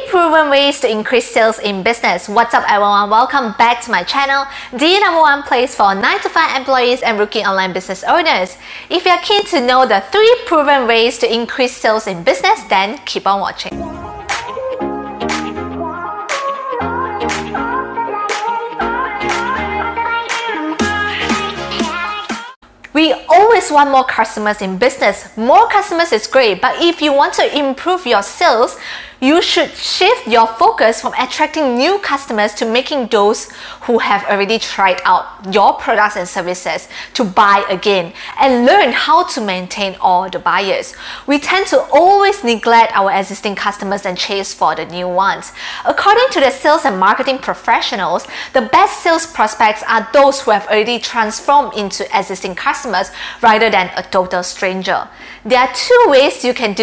proven ways to increase sales in business. What's up everyone? Welcome back to my channel, the number one place for 9 to 5 employees and rookie online business owners. If you're keen to know the 3 proven ways to increase sales in business, then keep on watching. We always want more customers in business. More customers is great, but if you want to improve your sales, you should shift your focus from attracting new customers to making those who have already tried out your products and services to buy again and learn how to maintain all the buyers. We tend to always neglect our existing customers and chase for the new ones. According to the sales and marketing professionals, the best sales prospects are those who have already transformed into existing customers rather than a total stranger. There are 2 ways you can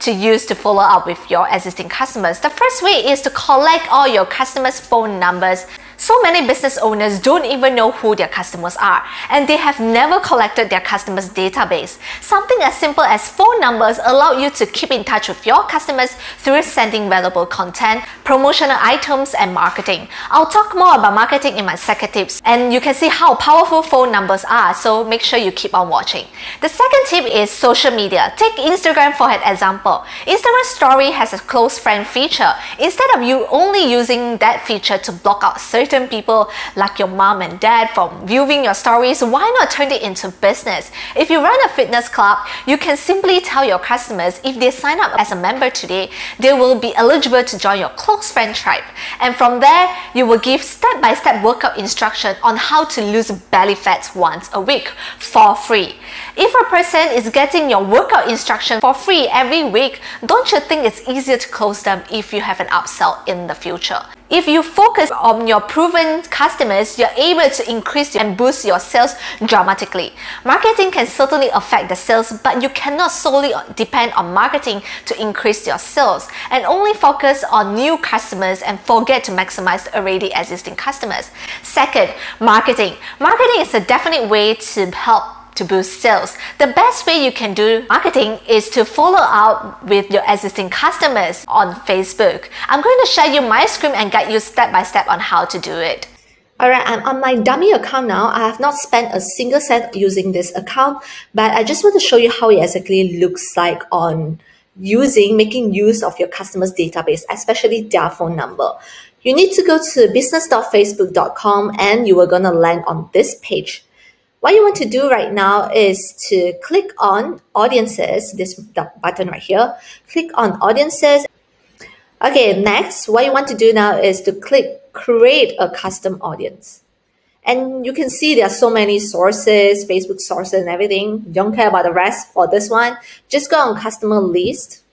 use to follow up with your existing customers. The first way is to collect all your customers' phone numbers. So many business owners don't even know who their customers are, and they have never collected their customers' database. Something as simple as phone numbers allow you to keep in touch with your customers through sending valuable content, promotional items, and marketing. I'll talk more about marketing in my second tips, and you can see how powerful phone numbers are, so make sure you keep on watching. The second tip is social media. Take Instagram for an example. Instagram Story has a close friend feature. Instead of you only using that feature to block out certain people like your mom and dad from viewing your stories, why not turn it into business? If you run a fitness club, you can simply tell your customers if they sign up as a member today, they will be eligible to join your close friend tribe. And from there, you will give step-by-step workout instruction on how to lose belly fat once a week for free. If a person is getting your workout instruction for free every week, don't you think it's easier to close them if you have an upsell in the future? If you focus on your proven customers, you're able to increase and boost your sales dramatically. Marketing can certainly affect the sales, but you cannot solely depend on marketing to increase your sales and only focus on new customers and forget to maximize already existing customers. Second, marketing. Marketing is a definite way to help to boost sales. The best way you can do marketing is to follow up with your existing customers on Facebook. I'm going to share you my screen and guide you step by step on how to do it. Alright, I'm on my dummy account now. I have not spent a single cent using this account, but I just want to show you how it exactly looks like on making use of your customers' database, especially their phone number. You need to go to business.facebook.com and you are going to land on this page. What you want to do right now is to click on audiences, this button right here. Click on audiences. Okay, next, what you want to do now is to click create a custom audience. And you can see there are so many sources, Facebook sources and everything. Don't care about the rest for this one. Just go on customer list.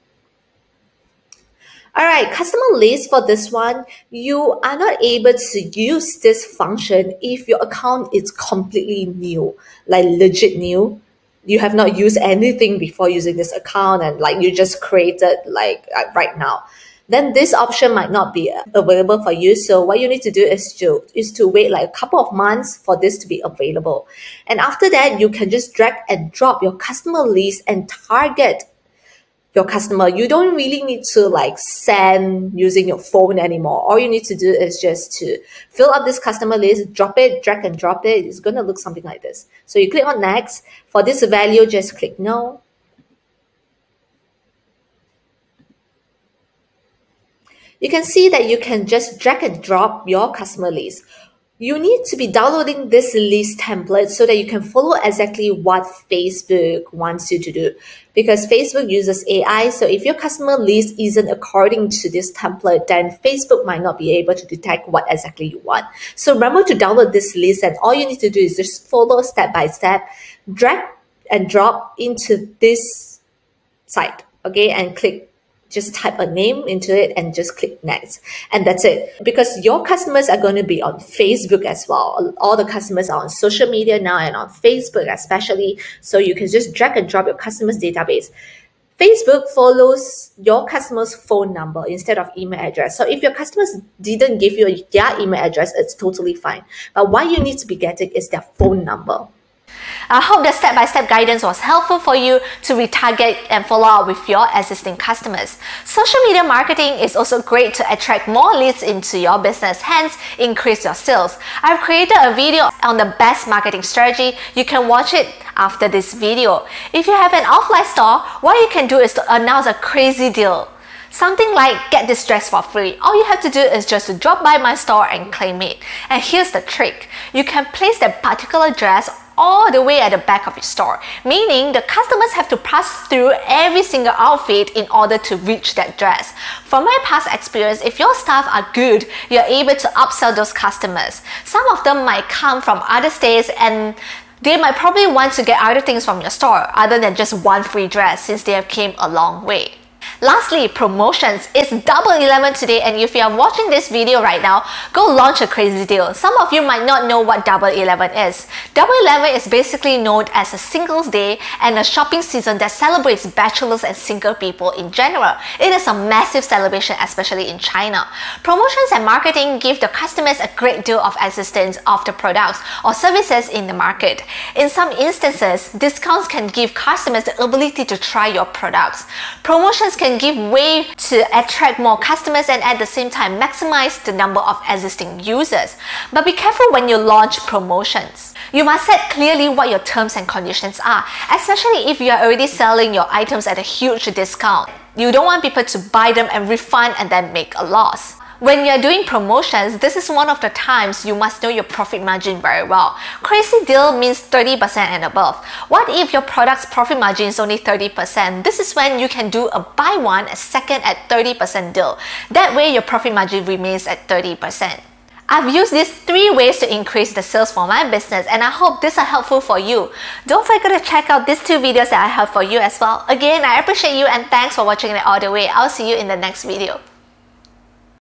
Alright, customer list for this one, you are not able to use this function if your account is completely new, like legit new. You have not used anything before using this account and like you just created like right now. Then this option might not be available for you. So what you need to do is to wait like a couple of months for this to be available. And after that, you can just drag and drop your customer list and target your customer. You don't really need to like send using your phone anymore. All you need to do is just to fill up this customer list, drop it, drag and drop it. It's going to look something like this. So you click on next. For this value, just click no. You can see that you can just drag and drop your customer list. You need to be downloading this list template so that you can follow exactly what Facebook wants you to do. Because Facebook uses AI, so if your customer list isn't according to this template, then Facebook might not be able to detect what exactly you want. So remember to download this list, and all you need to do is just follow step by step, drag and drop into this site, okay, and click. Just type a name into it and just click next. And that's it. Because your customers are going to be on Facebook as well. All the customers are on social media now and on Facebook especially. So you can just drag and drop your customers' database. Facebook follows your customer's phone number instead of email address. So if your customers didn't give you their email address, it's totally fine. But what you need to be getting is their phone number. I hope the step-by-step guidance was helpful for you to retarget and follow up with your existing customers. Social media marketing is also great to attract more leads into your business, hence increase your sales. I've created a video on the best marketing strategy. You can watch it after this video. If you have an offline store, what you can do is to announce a crazy deal. Something like get this dress for free. All you have to do is just to drop by my store and claim it. And here's the trick. You can place that particular dress all the way at the back of your store, meaning the customers have to pass through every single outfit in order to reach that dress. From my past experience, if your staff are good, you're able to upsell those customers. Some of them might come from other states and they might probably want to get other things from your store other than just one free dress since they have came a long way. Lastly, promotions. It's Double 11 today, and if you are watching this video right now, go launch a crazy deal. Some of you might not know what Double 11 is. Double 11 is basically known as a singles day and a shopping season that celebrates bachelors and single people in general. It is a massive celebration, especially in China. Promotions and marketing give the customers a great deal of existence of the products or services in the market. In some instances, discounts can give customers the ability to try your products. Promotions can give way to attract more customers and at the same time maximize the number of existing users. But be careful when you launch promotions. You must set clearly what your terms and conditions are, especially if you are already selling your items at a huge discount. You don't want people to buy them and refund and then make a loss. When you're doing promotions, this is one of the times you must know your profit margin very well. Crazy deal means 30% and above. What if your product's profit margin is only 30%? This is when you can do a buy one, a second at 30% deal. That way your profit margin remains at 30%. I've used these 3 ways to increase the sales for my business, and I hope these are helpful for you. Don't forget to check out these 2 videos that I have for you as well. Again, I appreciate you and thanks for watching it all the way. I'll see you in the next video.